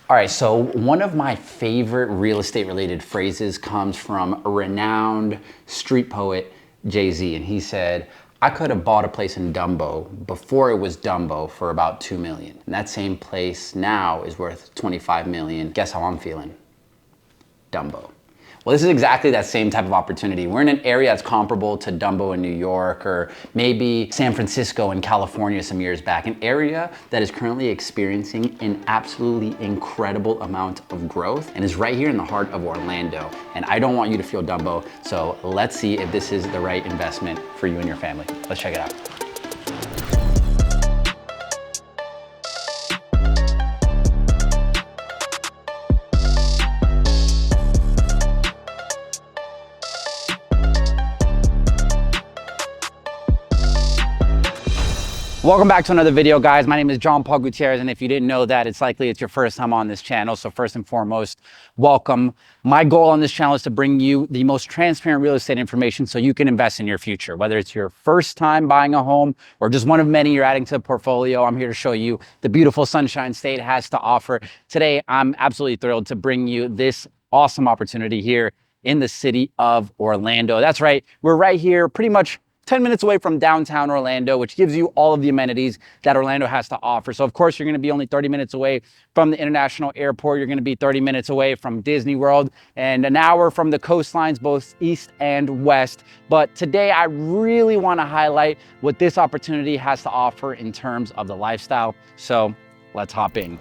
All right, so one of my favorite real estate related phrases comes from a renowned street poet, Jay-Z, and he said, I could have bought a place in Dumbo before it was Dumbo for about 2 million. And that same place now is worth 25 million. Guess how I'm feeling? Dumbo. Well, this is exactly that same type of opportunity. We're in an area that's comparable to Dumbo in New York, or maybe San Francisco in California some years back, an area that is currently experiencing an absolutely incredible amount of growth and is right here in the heart of Orlando. And I don't want you to feel Dumbo, so let's see if this is the right investment for you and your family. Let's check it out. Welcome back to another video, guys. My name is John Paul Gutierrez, and if you didn't know that, it's likely it's your first time on this channel. So first and foremost, welcome. My goal on this channel is to bring you the most transparent real estate information so you can invest in your future. Whether it's your first time buying a home or just one of many you're adding to the portfolio, I'm here to show you the beautiful Sunshine State has to offer. Today, I'm absolutely thrilled to bring you this awesome opportunity here in the city of Orlando. That's right, we're right here pretty much 10 minutes away from downtown Orlando, which gives you all of the amenities that Orlando has to offer. So of course, you're gonna be only 30 minutes away from the international airport. You're gonna be 30 minutes away from Disney World and an hour from the coastlines, both east and west. But today, I really wanna highlight what this opportunity has to offer in terms of the lifestyle. So let's hop in.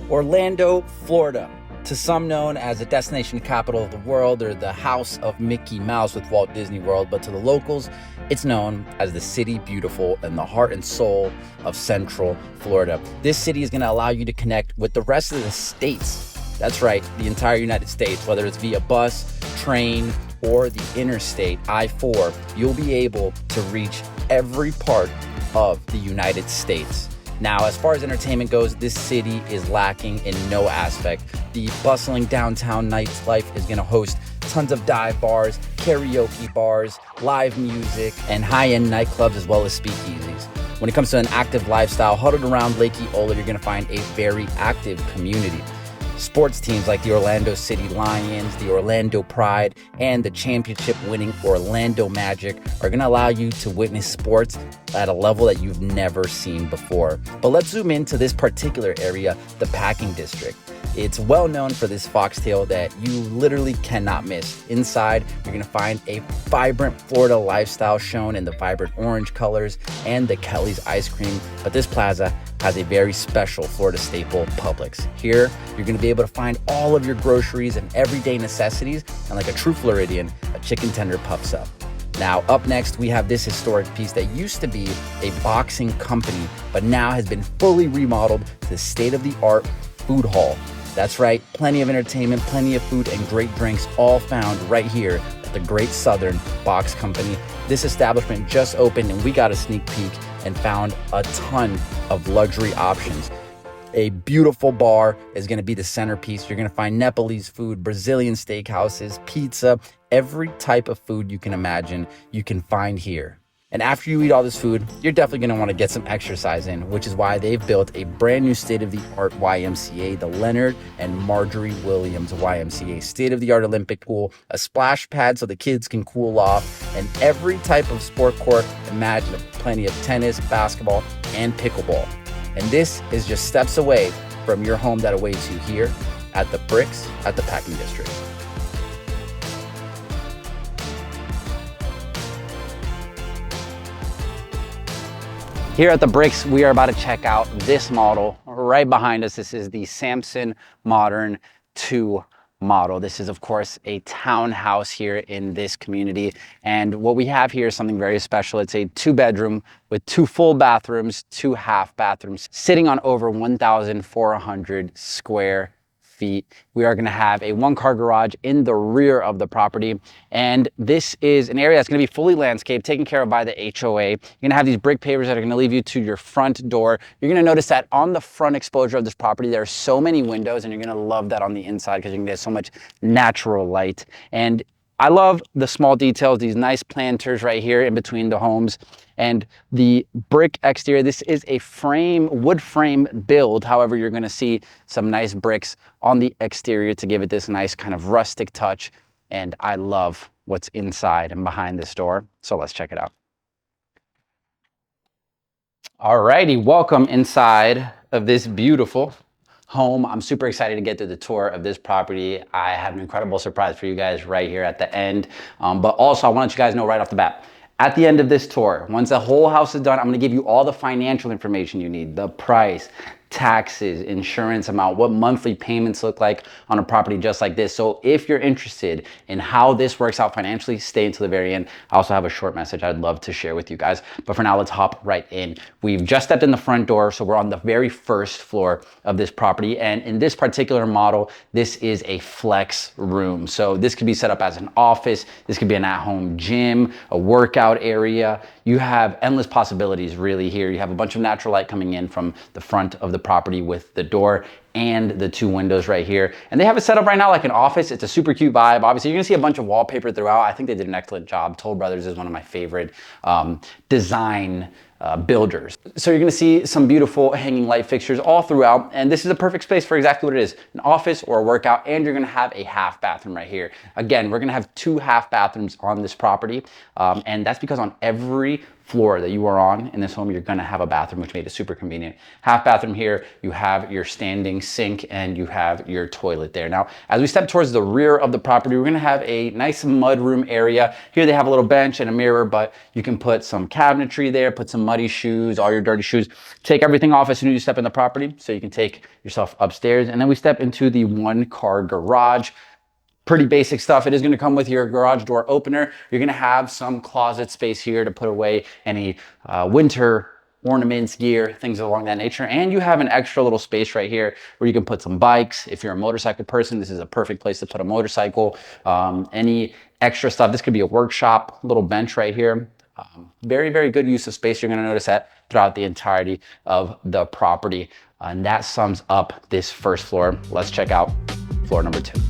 Orlando, Florida. To some known as the destination capital of the world, or the house of Mickey Mouse with Walt Disney World, but to the locals, it's known as the city beautiful and the heart and soul of Central Florida. This city is gonna allow you to connect with the rest of the states. That's right, the entire United States, whether it's via bus, train, or the interstate, I-4, you'll be able to reach every part of the United States. Now, as far as entertainment goes, this city is lacking in no aspect. The bustling downtown nightlife is gonna host tons of dive bars, karaoke bars, live music, and high-end nightclubs, as well as speakeasies. When it comes to an active lifestyle, huddled around Lake Eola, you're gonna find a very active community. Sports teams like the Orlando City Lions, the Orlando Pride, and the championship-winning Orlando Magic are going to allow you to witness sports at a level that you've never seen before. But let's zoom into this particular area, the Packing District. It's well known for this foxtail that you literally cannot miss. Inside, you're gonna find a vibrant Florida lifestyle shown in the vibrant orange colors and the Kelly's ice cream. But this plaza has a very special Florida staple, Publix. Here, you're gonna be able to find all of your groceries and everyday necessities, and like a true Floridian, a chicken tender puffs up. Now, up next, we have this historic piece that used to be a boxing company, but now has been fully remodeled to the state-of-the-art food hall. That's right, plenty of entertainment, plenty of food, and great drinks, all found right here at the Great Southern Box Company. This establishment just opened, and we got a sneak peek and found a ton of luxury options. A beautiful bar is gonna be the centerpiece. You're gonna find Nepalese food, Brazilian steakhouses, pizza, every type of food you can imagine you can find here. And after you eat all this food, you're definitely gonna wanna get some exercise in, which is why they've built a brand new state-of-the-art YMCA, the Leonard and Marjorie Williams YMCA. State-of-the-art Olympic pool, a splash pad so the kids can cool off, and every type of sport court imaginable. Plenty of tennis, basketball, and pickleball. And this is just steps away from your home that awaits you here at the Bricks at the Packing District. Here at the Bricks, we are about to check out this model right behind us. This is the Samson Modern 2 model. This is, of course, a townhouse here in this community. And what we have here is something very special. It's a 2-bedroom with 2 full bathrooms, 2 half bathrooms, sitting on over 1,400 square feet. We are going to have a 1-car garage in the rear of the property. And this is an area that's going to be fully landscaped, taken care of by the HOA. You're going to have these brick pavers that are going to lead you to your front door. You're going to notice that on the front exposure of this property, there are so many windows, and you're going to love that on the inside because you can get so much natural light. And I love the small details, these nice planters right here in between the homes and the brick exterior. This is a wood frame build. However, you're gonna see some nice bricks on the exterior to give it this nice kind of rustic touch. And I love what's inside and behind this door. So let's check it out. Alrighty, welcome inside of this beautiful home. I'm super excited to get through the tour of this property. I have an incredible surprise for you guys right here at the end. But also I want to let you guys know right off the bat, at the end of this tour, once the whole house is done, I'm going to give you all the financial information you need, the price, taxes, insurance amount, what monthly payments look like on a property just like this. So if you're interested in how this works out financially, stay until the very end. I also have a short message I'd love to share with you guys. But for now, let's hop right in. We've just stepped in the front door, so we're on the very first floor of this property. And in this particular model, this is a flex room. So this could be set up as an office. This could be an at-home gym, a workout area. You have endless possibilities really here. You have a bunch of natural light coming in from the front of the property with the door and the two windows right here. And they have it set up right now like an office. It's a super cute vibe. Obviously, you're gonna see a bunch of wallpaper throughout. I think they did an excellent job. Toll Brothers is one of my favorite design builders. So you're gonna see some beautiful hanging light fixtures all throughout. And this is a perfect space for exactly what it is, an office or a workout. And you're gonna have a half bathroom right here. Again, we're gonna have 2 half bathrooms on this property. And that's because on every floor that you are on in this home, you're gonna have a bathroom, which made it super convenient. Half bathroom here, you have your standing sink and you have your toilet there. Now, as we step towards the rear of the property, we're gonna have a nice mudroom area. Here they have a little bench and a mirror, but you can put some cabinetry there, put some muddy shoes, all your dirty shoes. Take everything off as soon as you step in the property so you can take yourself upstairs. And then we step into the 1-car garage. Pretty basic stuff. It is going to come with your garage door opener. You're going to have some closet space here to put away any winter ornaments, gear, things along that nature. And you have an extra little space right here where you can put some bikes. If you're a motorcycle person, this is a perfect place to put a motorcycle. Any extra stuff. This could be a workshop, little bench right here. Very, very good use of space. You're going to notice that throughout the entirety of the property. And that sums up this first floor. Let's check out floor number 2.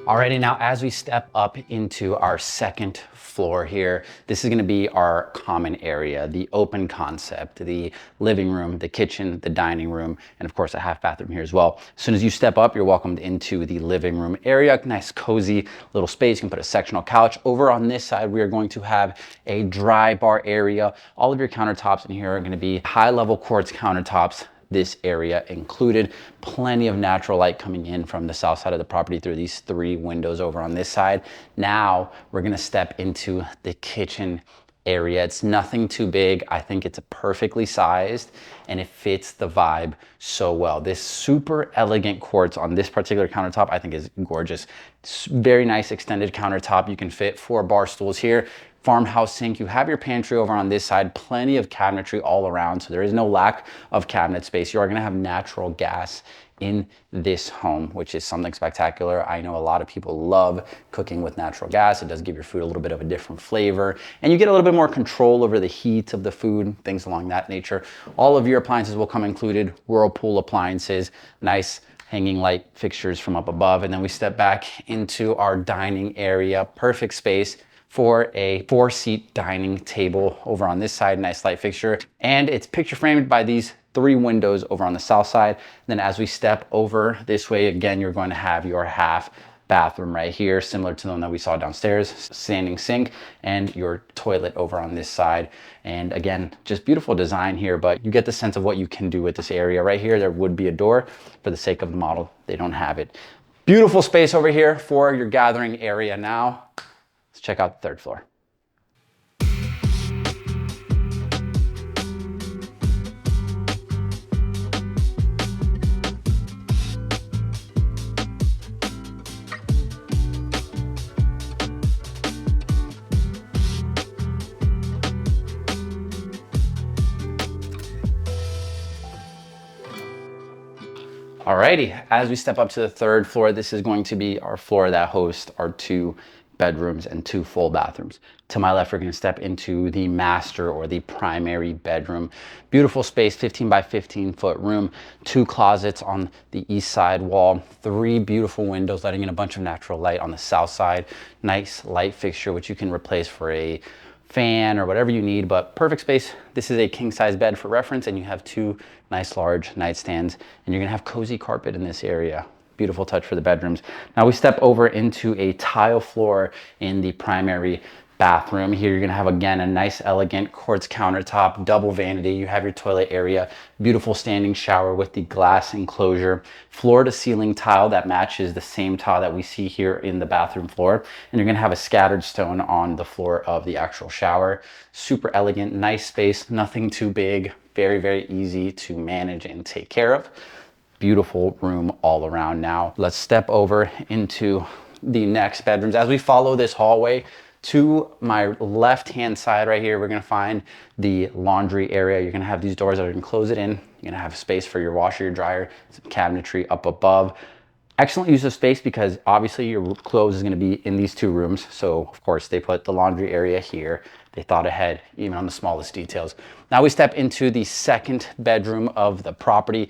Alrighty, now as we step up into our second floor here, this is gonna be our common area, the open concept, the living room, the kitchen, the dining room, and of course a half bathroom here as well. As soon as you step up, you're welcomed into the living room area, nice cozy little space. You can put a sectional couch. Over on this side, we are going to have a dry bar area. All of your countertops in here are gonna be high-level quartz countertops, this area included. Plenty of natural light coming in from the south side of the property through these 3 windows over on this side. Now we're gonna step into the kitchen area. It's nothing too big. I think it's perfectly sized and it fits the vibe so well. This super elegant quartz on this particular countertop I think is gorgeous. It's very nice extended countertop. You can fit 4 bar stools here. Farmhouse sink. You have your pantry over on this side, plenty of cabinetry all around, so there is no lack of cabinet space. You are going to have natural gas in this home, which is something spectacular. I know a lot of people love cooking with natural gas. It does give your food a little bit of a different flavor, and you get a little bit more control over the heat of the food, things along that nature. All of your appliances will come included, Whirlpool appliances, nice hanging light fixtures from up above, and then we step back into our dining area. Perfect space for a 4-seat dining table over on this side, nice light fixture. And it's picture framed by these 3 windows over on the south side. And then as we step over this way, again, you're going to have your half bathroom right here, similar to the one that we saw downstairs, standing sink, and your toilet over on this side. And again, just beautiful design here, but you get the sense of what you can do with this area. Right here, there would be a door. For the sake of the model, they don't have it. Beautiful space over here for your gathering area now. Let's check out the 3rd floor. Alrighty, as we step up to the 3rd floor, this is going to be our floor that hosts our 2 bedrooms and 2 full bathrooms. To my left, we're going to step into the master or the primary bedroom. Beautiful space, 15 by 15 foot room, 2 closets on the east side wall, 3 beautiful windows letting in a bunch of natural light on the south side. Nice light fixture, which you can replace for a fan or whatever you need, but perfect space. This is a king size bed for reference, and you have 2 nice large nightstands, and you're gonna have cozy carpet in this area. Beautiful touch for the bedrooms. Now we step over into a tile floor in the primary bathroom. Here you're gonna have, again, a nice elegant quartz countertop, double vanity. You have your toilet area, beautiful standing shower with the glass enclosure, floor to ceiling tile that matches the same tile that we see here in the bathroom floor. And you're gonna have a scattered stone on the floor of the actual shower. Super elegant, nice space, nothing too big, very, very easy to manage and take care of. Beautiful room all around. Now let's step over into the next bedrooms. As we follow this hallway, to my left hand side right here, we're gonna find the laundry area. You're gonna have these doors that are gonna close it in. You're gonna have space for your washer, your dryer, some cabinetry up above. Excellent use of space because obviously your clothes is gonna be in these 2 rooms. So of course they put the laundry area here. They thought ahead even on the smallest details. Now we step into the second bedroom of the property.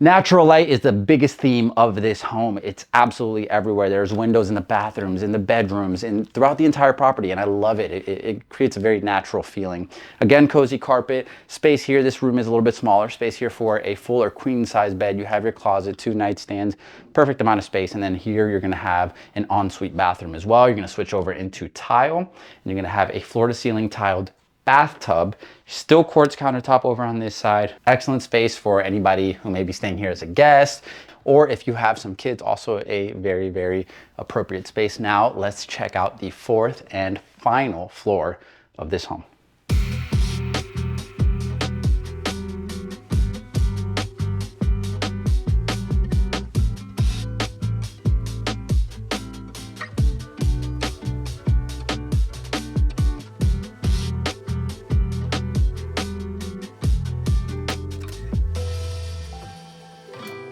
Natural light is the biggest theme of this home. It's absolutely everywhere. There's windows in the bathrooms, in the bedrooms, and throughout the entire property, and I love it. It creates a very natural feeling. Again, cozy carpet, space here. This room is a little bit smaller. Space here for a full or queen size bed. You have your closet, 2 nightstands, perfect amount of space. And then here you're gonna have an ensuite bathroom as well. You're gonna switch over into tile, and you're gonna have a floor to ceiling tiled bathtub, still quartz countertop over on this side. Excellent space for anybody who may be staying here as a guest, or if you have some kids, also a very, very appropriate space. Now let's check out the 4th and final floor of this home.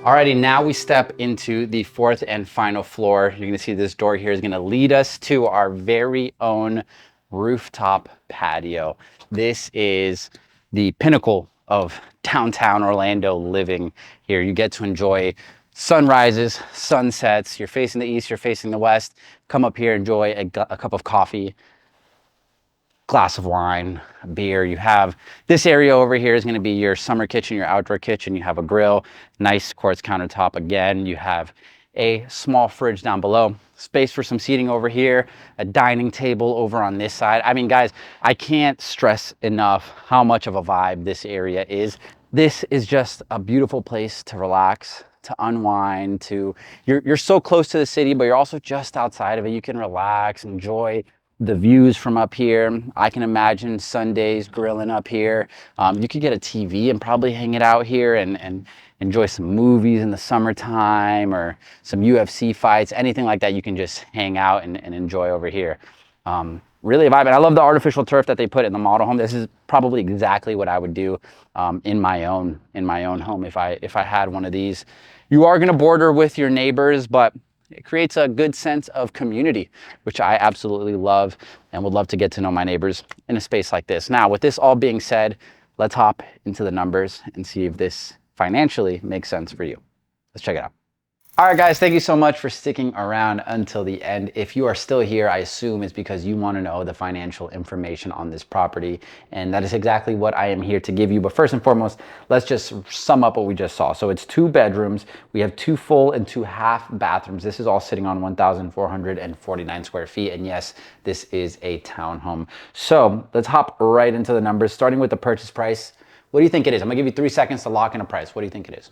Alrighty, now we step into the 4th and final floor. You're gonna see this door here is gonna lead us to our very own rooftop patio. This is the pinnacle of downtown Orlando living here. You get to enjoy sunrises, sunsets. You're facing the east, you're facing the west. Come up here, enjoy a cup of coffee, glass of wine, a beer. You have this area over here is going to be your summer kitchen, your outdoor kitchen. You have a grill, nice quartz countertop again. You have a small fridge down below, space for some seating over here, a dining table over on this side. I mean, guys, I can't stress enough how much of a vibe this area is. This is just a beautiful place to relax, to unwind, you're so close to the city, but you're also just outside of it. You can relax, enjoy the views from up here. I can imagine Sundays grilling up here. You could get a TV and probably hang it out here and enjoy some movies in the summertime or some UFC fights, anything like that. You can just hang out and enjoy over here. Really a vibe. And I love the artificial turf that they put in the model home. This is probably exactly what I would do in my own home if I had one of these. You are going to border with your neighbors, but it creates a good sense of community, which I absolutely love and would love to get to know my neighbors in a space like this. Now, with this all being said, let's hop into the numbers and see if this financially makes sense for you. Let's check it out. All right, guys, thank you so much for sticking around until the end. If you are still here, I assume it's because you want to know the financial information on this property, and that is exactly what I am here to give you. But first and foremost, let's just sum up what we just saw. So it's 2 bedrooms. We have 2 full and 2 half bathrooms. This is all sitting on 1,449 square feet. And yes, this is a townhome. So let's hop right into the numbers, starting with the purchase price. What do you think it is? I'm gonna give you 3 seconds to lock in a price. What do you think it is?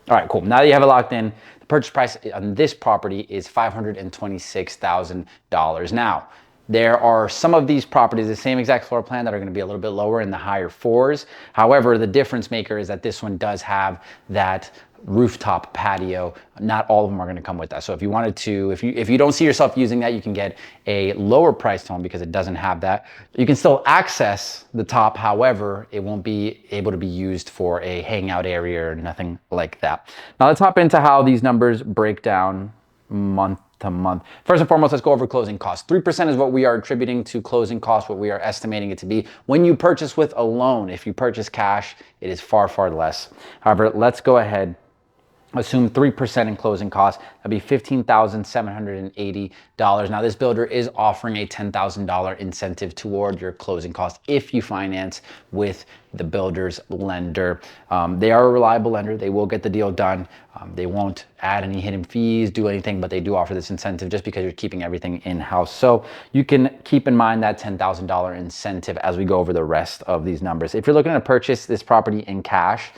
All right, cool. Now that you have it locked in, the purchase price on this property is $526,000. Now, there are some of these properties, the same exact floor plan, that are going to be a little bit lower in the higher 4s. However, the difference maker is that this one does have that rooftop patio. Not all of them are going to come with that. So if you wanted to, if you don't see yourself using that, you can get a lower priced home because it doesn't have that. You can still access the top. However, it won't be able to be used for a hangout area or nothing like that. Now let's hop into how these numbers break down month to month. First and foremost, let's go over closing costs. 3% is what we are attributing to closing costs, what we are estimating it to be. When you purchase with a loan, if you purchase cash, it is far, far less. However, let's go ahead, assume 3% in closing costs. That'd be $15,780. Now, this builder is offering a $10,000 incentive toward your closing costs if you finance with the builder's lender. They are a reliable lender. They will get the deal done. They won't add any hidden fees, do anything, but they do offer this incentive just because you're keeping everything in-house. So you can keep in mind that $10,000 incentive as we go over the rest of these numbers. If you're looking to purchase this property in cash,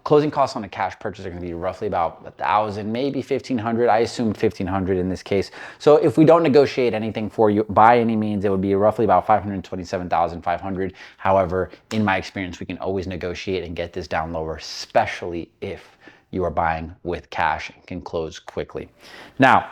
closing costs on a cash purchase are going to be roughly about $1,000, maybe $1,500. I assume $1,500 in this case. So if we don't negotiate anything for you by any means, it would be roughly about $527,500. However, in my experience, we can always negotiate and get this down lower, especially if you are buying with cash and can close quickly. Now,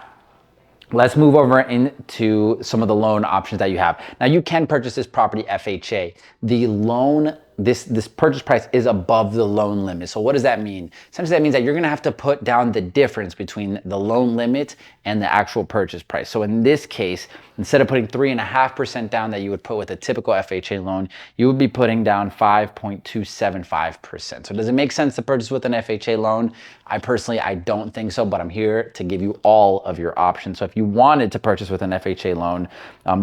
let's move over into some of the loan options that you have. Now, you can purchase this property FHA. The loan, this purchase price is above the loan limit. So what does that mean? Essentially, that means that you're gonna have to put down the difference between the loan limit and the actual purchase price. So in this case, instead of putting 3.5% down that you would put with a typical FHA loan, you would be putting down 5.275%. So does it make sense to purchase with an FHA loan? I personally don't think so, but I'm here to give you all of your options. So if you wanted to purchase with an FHA loan,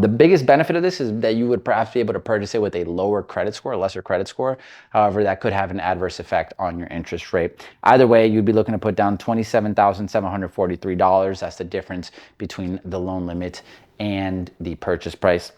the biggest benefit of this is that you would perhaps be able to purchase it with a lower credit score, a lesser credit score. However, that could have an adverse effect on your interest rate. Either way, you'd be looking to put down $27,743. That's the difference between the loan limit and the purchase price.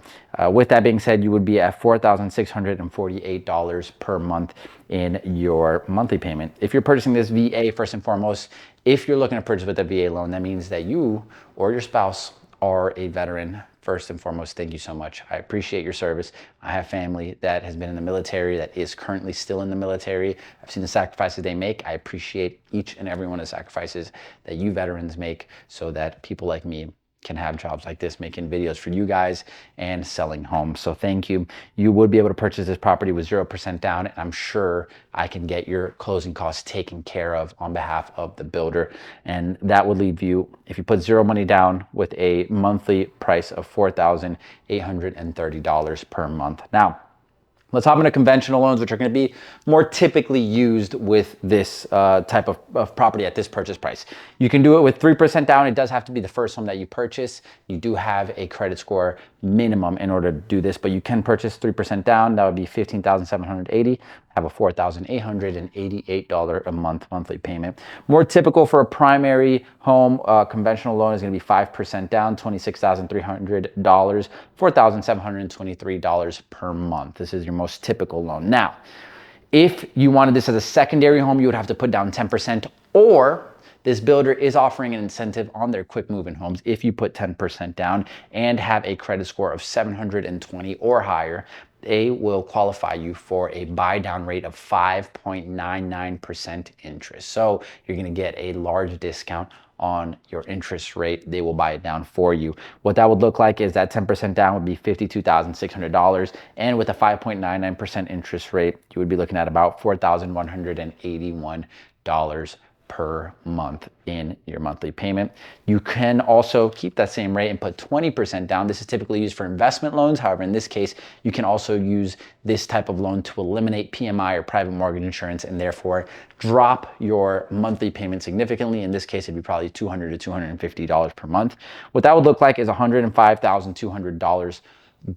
With that being said, you would be at $4,648 per month in your monthly payment. If you're purchasing this VA, first and foremost, if you're looking to purchase with a VA loan, that means that you or your spouse are a veteran. First and foremost, thank you so much. I appreciate your service. I have family that has been in the military, that is currently still in the military. I've seen the sacrifices they make. I appreciate each and every one of the sacrifices that you veterans make so that people like me can have jobs like this, making videos for you guys and selling homes. So thank you. You would be able to purchase this property with 0% down, and I'm sure I can get your closing costs taken care of on behalf of the builder. And that would leave you, if you put zero money down, with a monthly price of $4,830 per month. Now, let's hop into conventional loans, which are going to be more typically used with this type of property at this purchase price. You can do it with 3% down. It does have to be the first home that you purchase. You do have a credit score minimum in order to do this, but you can purchase 3% down. That would be $15,780. Have a $4,888 a month monthly payment. More typical for a primary home conventional loan is going to be 5% down, $26,300, $4,723 per month. This is your most typical loan. Now, if you wanted this as a secondary home, you would have to put down 10%, or this builder is offering an incentive on their quick move-in homes if you put 10% down and have a credit score of 720 or higher. They will qualify you for a buy down rate of 5.99% interest. So you're going to get a large discount on your interest rate. They will buy it down for you. What that would look like is that 10% down would be $52,600, and with a 5.99% interest rate, you would be looking at about $4,181 per month in your monthly payment. You can also keep that same rate and put 20% down. This is typically used for investment loans. However, in this case, you can also use this type of loan to eliminate PMI or private mortgage insurance and therefore drop your monthly payment significantly. In this case, it'd be probably $200 to $250 per month. What that would look like is $105,200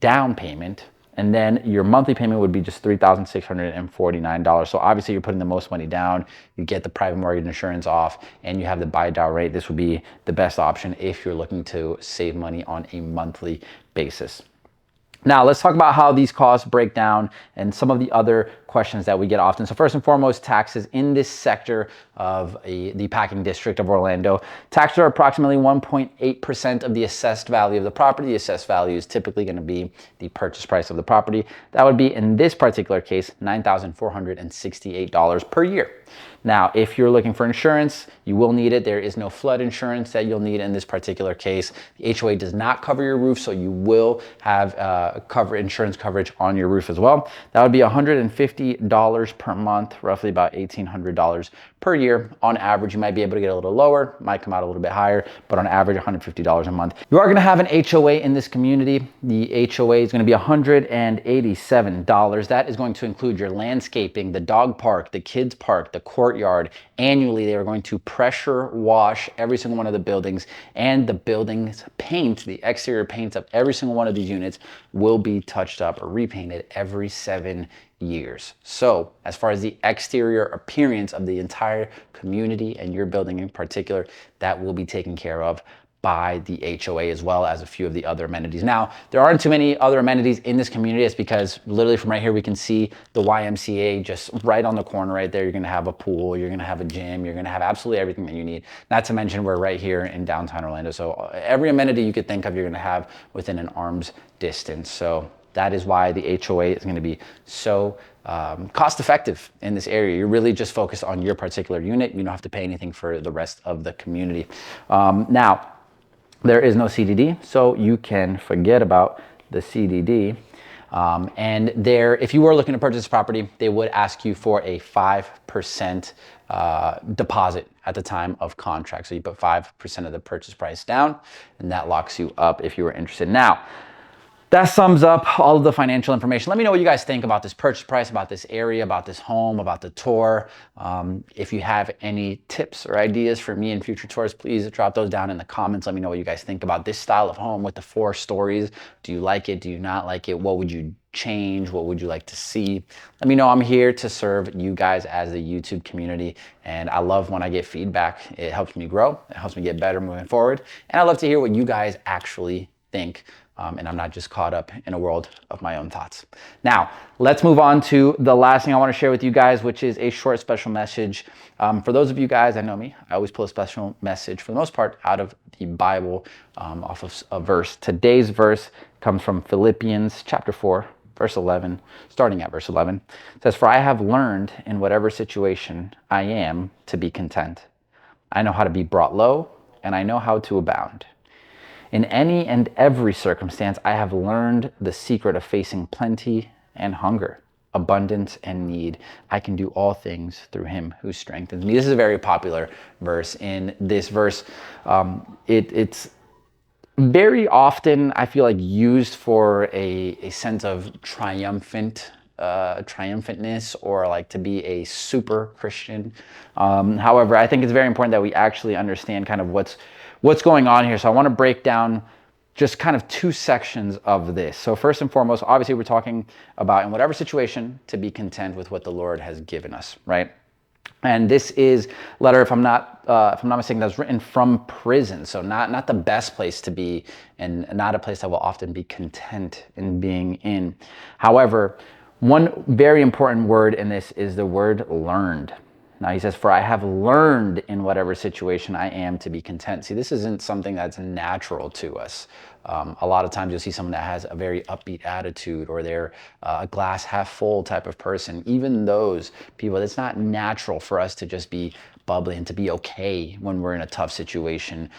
down payment, and then your monthly payment would be just $3,649. So obviously you're putting the most money down, you get the private mortgage insurance off, and you have the buy down rate. This would be the best option if you're looking to save money on a monthly basis. Now, let's talk about how these costs break down and some of the other questions that we get often. So first and foremost, taxes in this sector of the packing district of Orlando. Taxes are approximately 1.8% of the assessed value of the property. The assessed value is typically going to be the purchase price of the property. That would be, in this particular case, $9,468 per year. Now, if you're looking for insurance, you will need it. There is no flood insurance that you'll need in this particular case. The HOA does not cover your roof, so you will have insurance coverage on your roof as well. That would be $150 per month, roughly about $1,800 per year. On average, you might be able to get a little lower, might come out a little bit higher, but on average, $150 a month. You are going to have an HOA in this community. The HOA is going to be $187. That is going to include your landscaping, the dog park, the kids park, the courtyard. Annually, they are going to pressure wash every single one of the buildings, and the building's paint, the exterior paints of every single one of these units will be touched up or repainted every 7 years. So as far as the exterior appearance of the entire community and your building in particular, that will be taken care of by the HOA, as well as a few of the other amenities. Now, there aren't too many other amenities in this community. It's because literally from right here, we can see the YMCA just right on the corner right there. You're gonna have a pool, you're gonna have a gym, you're gonna have absolutely everything that you need. Not to mention we're right here in downtown Orlando. So every amenity you could think of, you're gonna have within an arm's distance. So that is why the HOA is gonna be so cost effective in this area. You're really just focused on your particular unit. You don't have to pay anything for the rest of the community. Now, there is no CDD, so you can forget about the CDD. And there, if you were looking to purchase property, they would ask you for a 5% deposit at the time of contract. So you put 5% of the purchase price down, and that locks you up if you were interested. Now, that sums up all of the financial information. Let me know what you guys think about this purchase price, about this area, about this home, about the tour. If you have any tips or ideas for me in future tours, please drop those down in the comments. Let me know what you guys think about this style of home with the 4 stories. Do you like it? Do you not like it? What would you change? What would you like to see? Let me know. I'm here to serve you guys as a YouTube community, and I love when I get feedback. It helps me grow. It helps me get better moving forward. And I love to hear what you guys actually think. And I'm not just caught up in a world of my own thoughts. Now, let's move on to the last thing I want to share with you guys, which is a short special message. For those of you guys that know me, I always pull a special message for the most part out of the Bible, off of a verse. Today's verse comes from Philippians chapter 4, verse 11, starting at verse 11. It says, "For I have learned in whatever situation I am to be content. I know how to be brought low, and I know how to abound. In any and every circumstance, I have learned the secret of facing plenty and hunger, abundance and need. I can do all things through him who strengthens me." This is a very popular verse. In this verse, it's very often, I feel like, used for a sense of triumphantness, or like to be a super Christian. However, I think it's very important that we actually understand kind of what's going on here. So I want to break down just kind of 2 sections of this. So first and foremost, obviously we're talking about in whatever situation to be content with what the Lord has given us, right? And this is letter, if I'm not mistaken, that's written from prison. So not the best place to be, and not a place that will often be content in being in. However, one very important word in this is the word learned. Now he says, "For I have learned in whatever situation I am to be content." See, this isn't something that's natural to us. A lot of times you'll see someone that has a very upbeat attitude, or they're a glass half full type of person. Even those people, it's not natural for us to just be bubbly and to be okay when we're in a tough situation,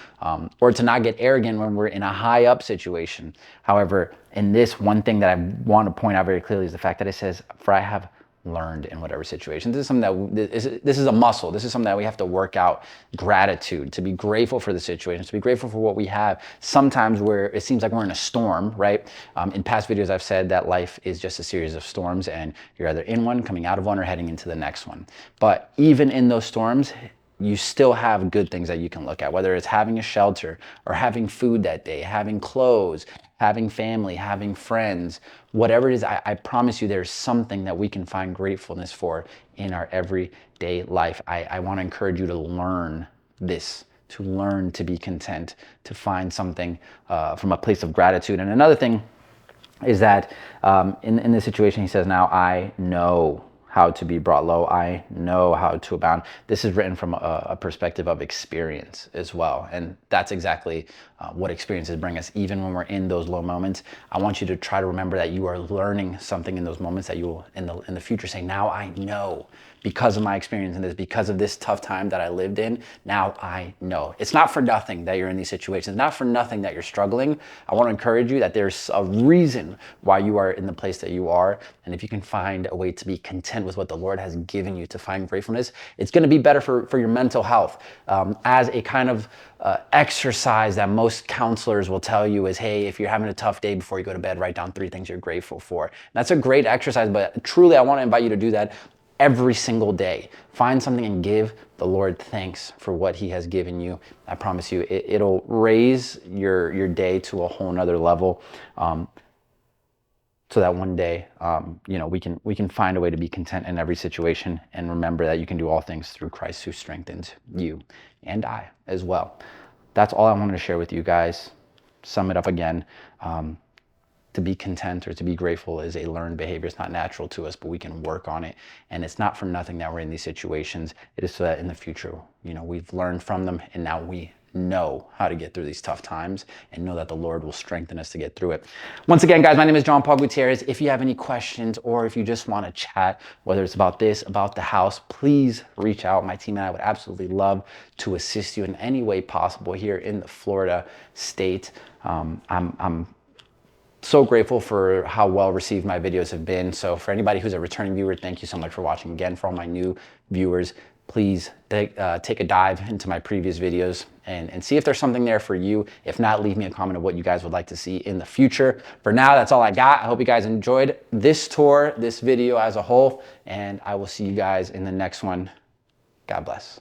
or to not get arrogant when we're in a high up situation. However, in this, one thing that I want to point out very clearly is the fact that it says, "For I have learned in whatever situation." This is something that this is a muscle. This is something that we have to work out. Gratitude, to be grateful for the situation, to be grateful for what we have. Sometimes where it seems like we're in a storm, right? In past videos, I've said that life is just a series of storms, and you're either in one, coming out of one, or heading into the next one. But even in those storms, you still have good things that you can look at, whether it's having a shelter, or having food that day, having clothes, having family, having friends, whatever it is. I promise you there's something that we can find gratefulness for in our everyday life. I want to encourage you to learn this, to learn to be content, to find something from a place of gratitude. And another thing is that in this situation, he says, "Now I know how to be brought low. I know how to abound." This is written from a perspective of experience as well. And that's exactly what experiences bring us. Even when we're in those low moments, I want you to try to remember that you are learning something in those moments, that you will in the future say, "Now I know because of my experience in this, because of this tough time that I lived in. Now I know. It's not for nothing that you're in these situations, not for nothing that you're struggling. I want to encourage you that there's a reason why you are in the place that you are. And if you can find a way to be content with what the Lord has given you, to find gratefulness, it's going to be better for your mental health. As a kind of exercise that most counselors will tell you is, hey, if you're having a tough day, before you go to bed, write down 3 things you're grateful for. And that's a great exercise, but truly I want to invite you to do that every single day. Find something and give the Lord thanks for what he has given you. I promise you, it'll raise your day to a whole nother level. So that one day, we can find a way to be content in every situation, and remember that you can do all things through Christ who strengthens you, and I as well. That's all I wanted to share with you guys. Sum it up again. To be content or to be grateful is a learned behavior. It's not natural to us, but we can work on it. And it's not for nothing that we're in these situations. It is so that in the future, we've learned from them, and now we know how to get through these tough times, and know that the Lord will strengthen us to get through it. Once again, guys, my name is John Paul Gutierrez. If you have any questions, or if you just want to chat, whether it's about this, about the house, please reach out. My team and I would absolutely love to assist you in any way possible here in the Florida state. I'm so grateful for how well received my videos have been. So for anybody who's a returning viewer, thank you so much for watching. Again, for all my new viewers, please take a dive into my previous videos and see if there's something there for you. If not, leave me a comment of what you guys would like to see in the future. For now, that's all I got. I hope you guys enjoyed this tour, this video as a whole, and I will see you guys in the next one. God bless.